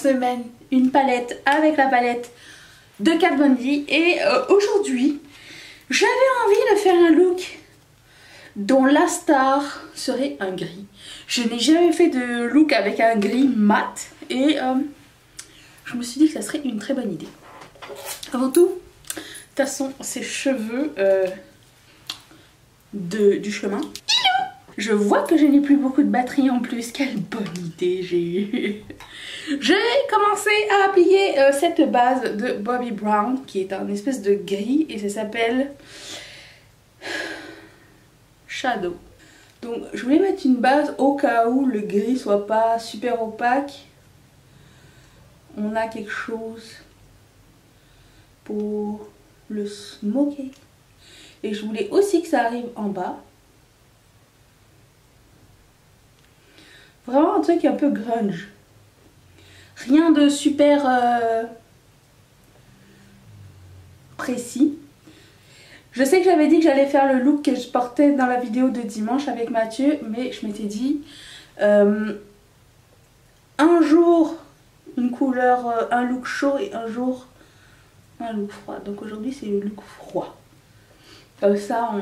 semaine une palette avec la palette de Kat Von D. Et aujourd'hui, j'avais envie de faire un look dont la star serait un gris. Je n'ai jamais fait de look avec un gris mat et je me suis dit que ça serait une très bonne idée. Avant tout, de toute façon, ces cheveux du chemin. Je vois que je n'ai plus beaucoup de batterie en plus. Quelle bonne idée j'ai eue. J'ai commencé à appliquer cette base de Bobbi Brown qui est un espèce de gris et ça s'appelle Shadow. Donc je voulais mettre une base au cas où le gris soit pas super opaque. On a quelque chose pour le smoker. Et je voulais aussi que ça arrive en bas. Vraiment un truc un peu grunge. Rien de super précis. Je sais que j'avais dit que j'allais faire le look que je portais dans la vidéo de dimanche avec Mathieu. Mais je m'étais dit un jour une couleur, un look chaud et un jour un look froid. Donc aujourd'hui c'est le look froid. Comme ça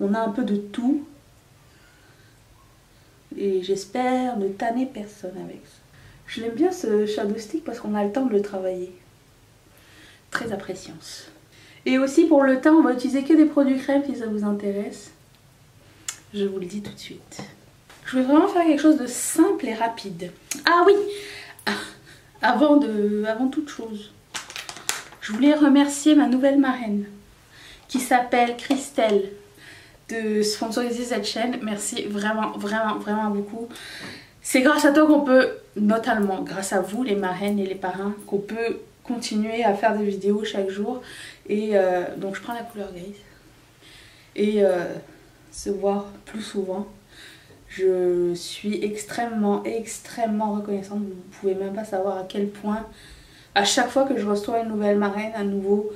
on a un peu de tout. Et j'espère ne tanner personne avec ça. Je l'aime bien ce shadow stick parce qu'on a le temps de le travailler. Très appréciant. Et aussi pour le teint, on va utiliser que des produits crème si ça vous intéresse. Je vous le dis tout de suite. Je voulais vraiment faire quelque chose de simple et rapide. Ah oui, avant toute chose, je voulais remercier ma nouvelle marraine qui s'appelle Christelle de sponsoriser cette chaîne. Merci vraiment beaucoup. C'est grâce à toi qu'on peut, notamment grâce à vous les marraines et les parrains, qu'on peut continuer à faire des vidéos chaque jour. Et donc je prends la couleur grise et se voir plus souvent. Je suis extrêmement reconnaissante. Vous ne pouvez même pas savoir à quel point à chaque fois que je reçois une nouvelle marraine, un nouveau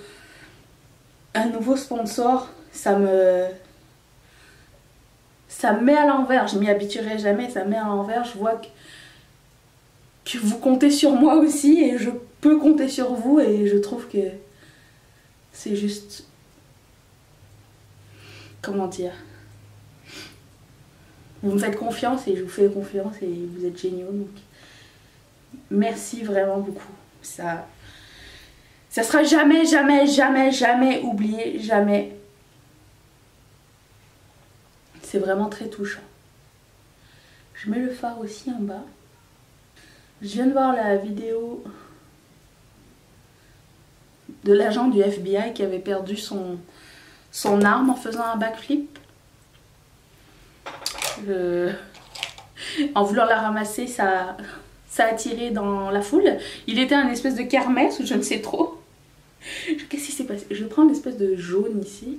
sponsor, ça me met à l'envers. Je m'y habituerai jamais, ça me met à l'envers. Je vois que vous comptez sur moi aussi et je peux compter sur vous et je trouve que c'est juste, comment dire, vous me faites confiance et je vous fais confiance et vous êtes géniaux, donc merci vraiment beaucoup. Ça sera jamais oublié, jamais. C'est vraiment très touchant. Je mets le fard aussi en bas. Je viens de voir la vidéo de l'agent du FBI qui avait perdu son arme en faisant un backflip. En voulant la ramasser, ça a tiré dans la foule. Il était un espèce de kermesse ou je ne sais trop. Qu'est-ce qui s'est passé? Je prends l'espèce de jaune ici.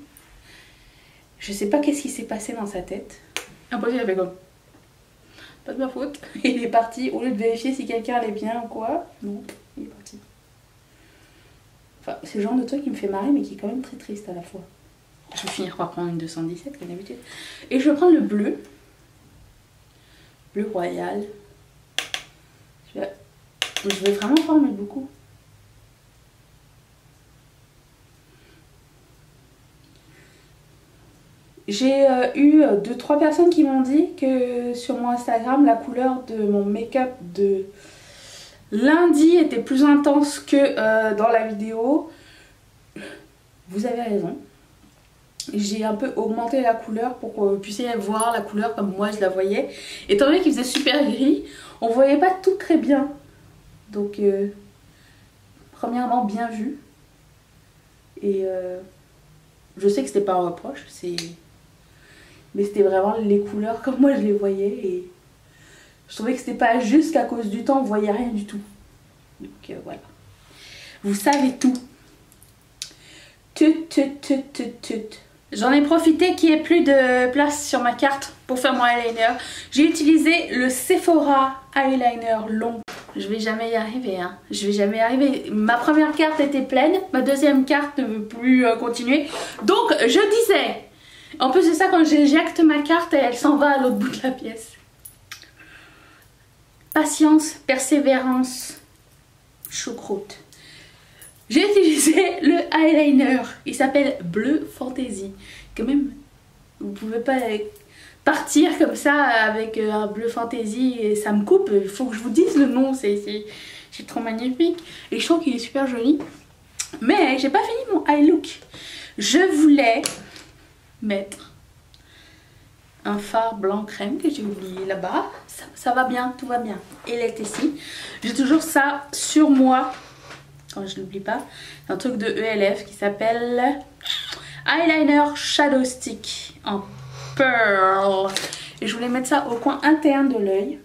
Je sais pas qu'est-ce qui s'est passé dans sa tête. Après il avait comme pas de ma faute. Il est parti au lieu de vérifier si quelqu'un allait bien ou quoi. Non, il est parti. Enfin, c'est le genre de truc qui me fait marrer mais qui est quand même très triste à la fois. Je vais finir par prendre une 217 comme d'habitude. Et je vais prendre le bleu. Bleu royal. Je vais vraiment pas en mettre beaucoup. J'ai eu 2-3 personnes qui m'ont dit que sur mon Instagram, la couleur de mon make-up de lundi était plus intense que dans la vidéo. Vous avez raison. J'ai un peu augmenté la couleur pour que vous puissiez voir la couleur comme moi je la voyais. Étant donné qu'il faisait super gris, on voyait pas tout très bien. Donc, premièrement, bien vu. Et je sais que c'était pas un reproche, mais c'était vraiment les couleurs comme moi je les voyais. Et je trouvais que c'était pas juste qu'à cause du temps, on voyait rien du tout. Donc voilà. Vous savez tout. J'en ai profité qu'il n'y ait plus de place sur ma carte pour faire mon eyeliner. J'ai utilisé le Sephora eyeliner long. Je vais jamais y arriver, hein. Je vais jamais y arriver. Ma première carte était pleine, ma deuxième carte ne veut plus continuer. Donc je disais, en plus de ça, quand j'éjecte ma carte, elle s'en va à l'autre bout de la pièce. patience, persévérance, choucroute. J'ai utilisé le eyeliner. Il s'appelle Bleu Fantasy. Quand même, vous pouvez pas partir comme ça avec un Bleu Fantasy et ça me coupe. Il faut que je vous dise le nom. C'est trop magnifique. Et je trouve qu'il est super joli. Mais j'ai pas fini mon eye look. Je voulais mettre un fard blanc crème que j'ai oublié là-bas. Ça va bien, tout va bien. Il est ici. J'ai toujours ça sur moi. Quand je n'oublie pas. Un truc de ELF qui s'appelle Eyeliner Shadow Stick en Pearl. Et je voulais mettre ça au coin interne de l'œil.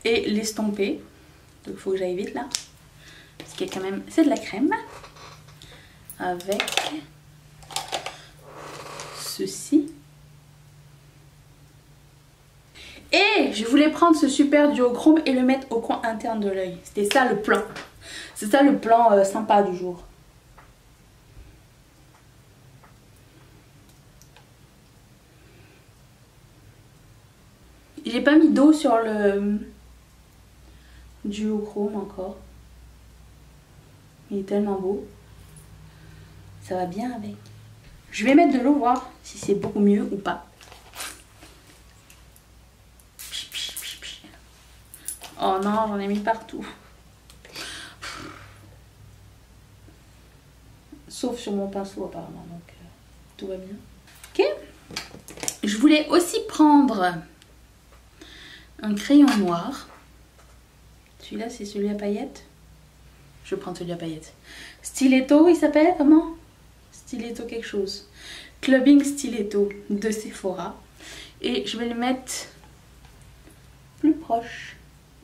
Et l'estomper. Donc il faut que j'aille vite là. Parce qu'il y a quand même... C'est de la crème. Avec ceci. Et je voulais prendre ce super duochrome et le mettre au coin interne de l'œil. C'était ça le plan. C'est ça le plan sympa du jour. J'ai pas mis d'eau sur le duochrome encore. Il est tellement beau. Ça va bien avec. Je vais mettre de l'eau, voir si c'est beaucoup mieux ou pas. Oh non, j'en ai mis partout. Sauf sur mon pinceau apparemment, donc tout va bien. Ok. Je voulais aussi prendre un crayon noir. Celui-là, c'est celui à paillettes. Je vais prendre celui à paillettes. Stiletto, il s'appelle comment? Stiletto quelque chose. Clubbing Stiletto de Sephora. Et je vais le mettre plus proche.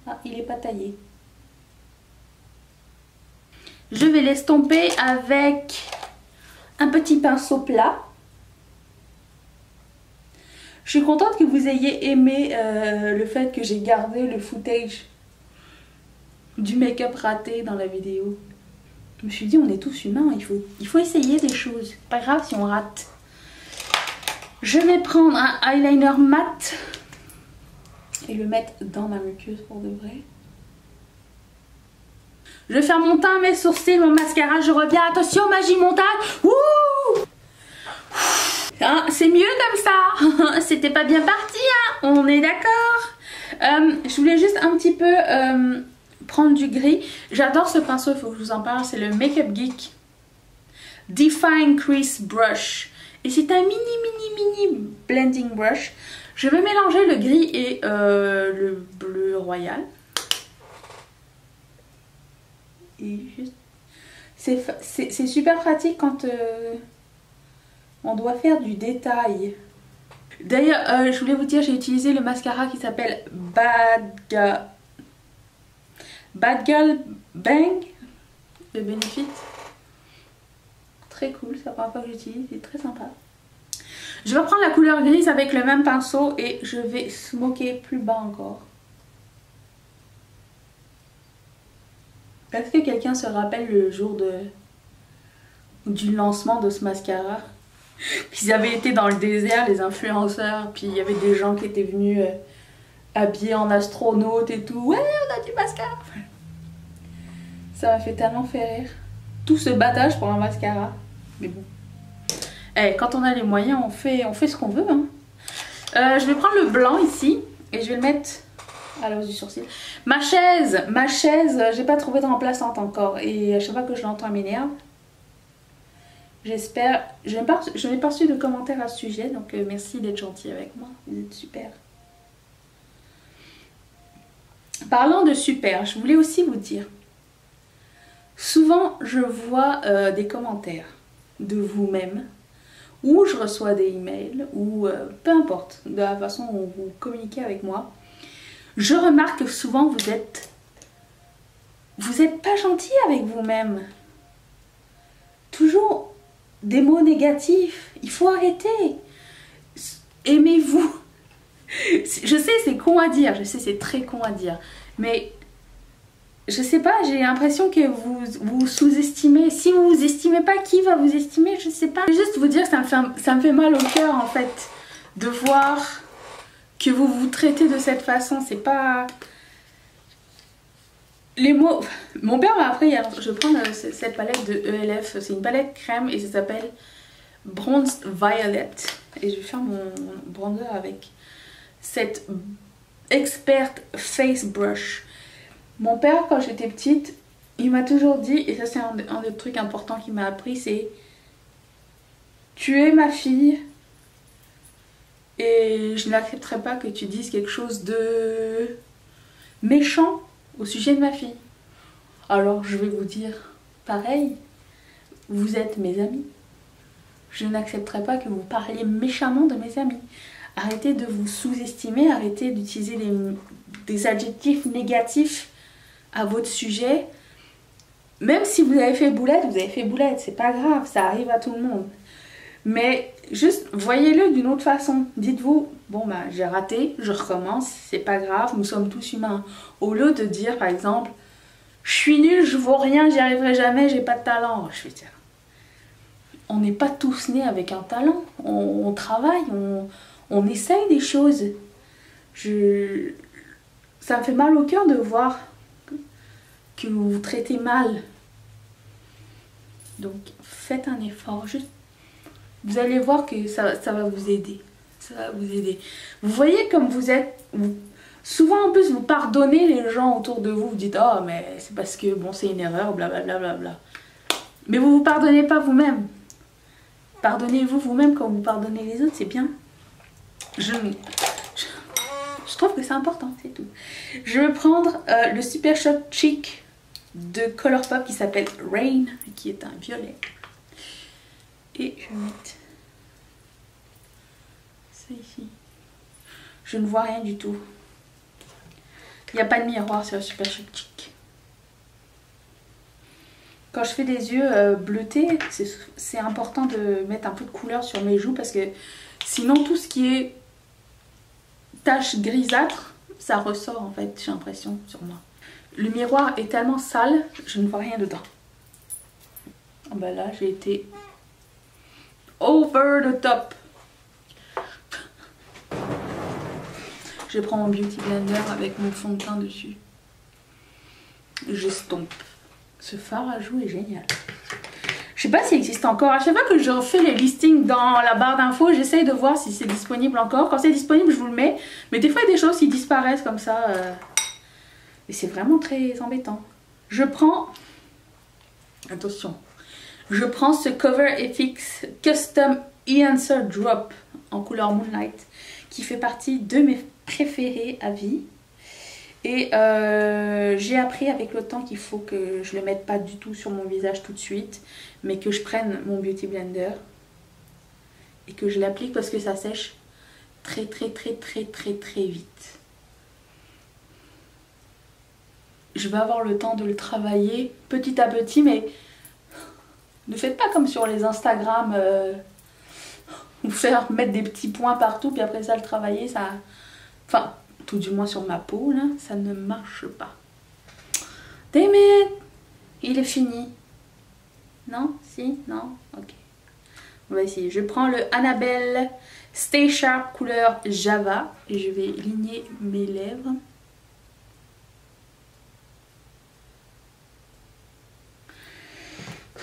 Ah, il n'est pas taillé. Je vais l'estomper avec un petit pinceau plat. Je suis contente que vous ayez aimé le fait que j'ai gardé le footage du make-up raté dans la vidéo. Je me suis dit, on est tous humains, il faut essayer des choses. Pas grave si on rate. Je vais prendre un eyeliner mat et le mettre dans ma muqueuse pour de vrai. Je vais faire mon teint, mes sourcils, mon mascara. Je reviens. Attention, magie montage. Wouh! Hein, c'est mieux comme ça. C'était pas bien parti, hein. On est d'accord. Je voulais juste un petit peu prendre du gris. J'adore ce pinceau, il faut que je vous en parle. C'est le Makeup Geek Define Crease Brush. Et c'est un mini blending brush. Je vais mélanger le gris et le bleu royal. Et juste... C'est super pratique quand on doit faire du détail. D'ailleurs, je voulais vous dire, j'ai utilisé le mascara qui s'appelle Bad Girl Bang de Benefit. Très cool, c'est la première fois que j'utilise, c'est très sympa. Je vais prendre la couleur grise avec le même pinceau et je vais smoker plus bas encore. Est-ce que quelqu'un se rappelle le jour du lancement de ce mascara? Ils avaient été dans le désert, les influenceurs, puis il y avait des gens qui étaient venus habillés en astronaute et tout. Ouais, on a du mascara. Ça m'a fait tellement faire rire. Tout ce battage pour un mascara. Mais bon. Eh, quand on a les moyens, on fait ce qu'on veut. Hein. Je vais prendre le blanc ici et je vais le mettre à l'os du sourcil. Ma chaise, j'ai pas trouvé de remplaçante encore. Et à chaque fois que je l'entends, elle m'énerve. J'espère. Je n'ai pas reçu de commentaires à ce sujet, donc merci d'être gentil avec moi. Vous êtes super. Parlant de super, je voulais aussi vous dire. Souvent, je vois des commentaires de vous-même, ou je reçois des emails, ou peu importe, de la façon dont vous communiquez avec moi. Je remarque que souvent vous êtes pas gentil avec vous-même. Toujours des mots négatifs. Il faut arrêter. Aimez-vous. Je sais, c'est con à dire. Je sais, c'est très con à dire. Mais je sais pas, j'ai l'impression que vous sous-estimez. Si vous vous estimez pas, qui va vous estimer? Je sais pas. Je vais juste vous dire que ça me fait mal au cœur en fait de voir que vous vous traitez de cette façon. C'est pas... Les mots... Mon père m'a appris, alors je prends cette palette de ELF. C'est une palette crème et ça s'appelle Bronze Violet. Et je vais faire mon bronzer avec cette Expert Face Brush. Mon père, quand j'étais petite, il m'a toujours dit, et ça c'est un des trucs importants qu'il m'a appris, c'est: tu es ma fille et je n'accepterai pas que tu dises quelque chose de méchant au sujet de ma fille. Alors je vais vous dire pareil, vous êtes mes amis. Je n'accepterai pas que vous parliez méchamment de mes amis. Arrêtez de vous sous-estimer, arrêtez d'utiliser des adjectifs négatifs à votre sujet. Même si vous avez fait boulette, vous avez fait boulette, c'est pas grave, ça arrive à tout le monde. Mais juste voyez-le d'une autre façon. Dites-vous, bon bah j'ai raté, je recommence, c'est pas grave, nous sommes tous humains. Au lieu de dire par exemple, je suis nulle, je vaux rien, j'y arriverai jamais, j'ai pas de talent. Je vais dire, on n'est pas tous nés avec un talent, on travaille, on essaye des choses. Ça me fait mal au cœur de voir que vous vous traitez mal. Donc faites un effort, juste vous allez voir que ça va vous aider. Ça va vous aider. Vous voyez comme vous êtes... Souvent en plus vous pardonnez les gens autour de vous. Vous dites oh mais c'est parce que bon c'est une erreur, blablabla. Bla, bla, bla. Mais vous vous pardonnez pas vous-même. Pardonnez-vous vous-même quand vous pardonnez les autres, c'est bien. Je trouve que c'est important, c'est tout. Je vais prendre le Super Shot Chic de Colourpop qui s'appelle Rain, qui est un violet. Et je vais mettre ça ici. Je ne vois rien du tout. Il n'y a pas de miroir sur le Super Shot Chic. Quand je fais des yeux bleutés, c'est important de mettre un peu de couleur sur mes joues parce que sinon tout ce qui est taches grisâtres, ça ressort en fait, j'ai l'impression sur moi. Le miroir est tellement sale, je ne vois rien dedans. Oh bah là, j'ai été over the top. Je prends mon Beauty Blender avec mon fond de teint dessus. J'estompe. Ce fard à joues est génial. Je sais pas s'il existe encore. À chaque fois que je refais les listings dans la barre d'infos, j'essaye de voir si c'est disponible encore. Quand c'est disponible, je vous le mets. Mais des fois, il y a des choses qui disparaissent comme ça. Et c'est vraiment très embêtant. Je prends... Attention. Je prends ce Cover FX Custom E-Answer Drop en couleur Moonlight qui fait partie de mes préférés à vie. Et j'ai appris avec le temps qu'il faut que je ne le mette pas du tout sur mon visage tout de suite, mais que je prenne mon Beauty Blender et que je l'applique parce que ça sèche très vite. Je vais avoir le temps de le travailler petit à petit, mais ne faites pas comme sur les Instagram, vous faire mettre des petits points partout puis après ça le travailler, ça... Enfin... tout du moins sur ma peau là, ça ne marche pas. Damn it! Il est fini. Non? Si? Non? Ok. On va essayer. Je prends le Annabelle Stay Sharp couleur Java et je vais ligner mes lèvres.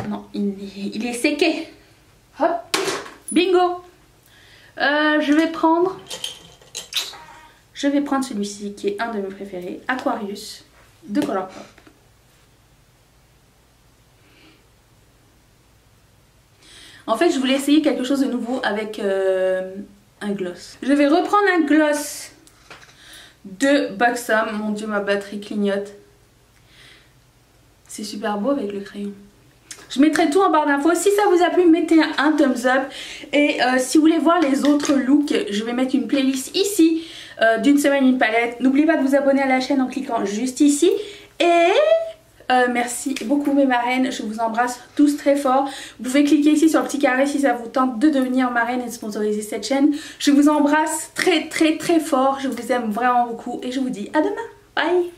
Non, il est séqué. Hop! Bingo! Je vais prendre celui-ci qui est un de mes préférés, Aquarius de Colourpop. En fait, je voulais essayer quelque chose de nouveau avec un gloss. Je vais reprendre un gloss de Buxom. Mon dieu, ma batterie clignote. C'est super beau avec le crayon. Je mettrai tout en barre d'infos. Si ça vous a plu, mettez un thumbs up. Et si vous voulez voir les autres looks, je vais mettre une playlist ici. D'une semaine une palette. N'oubliez pas de vous abonner à la chaîne en cliquant juste ici. Et merci beaucoup mes marraines. Je vous embrasse tous très fort. Vous pouvez cliquer ici sur le petit carré si ça vous tente de devenir marraine et de sponsoriser cette chaîne. Je vous embrasse très fort. Je vous aime vraiment beaucoup. Et je vous dis à demain. Bye.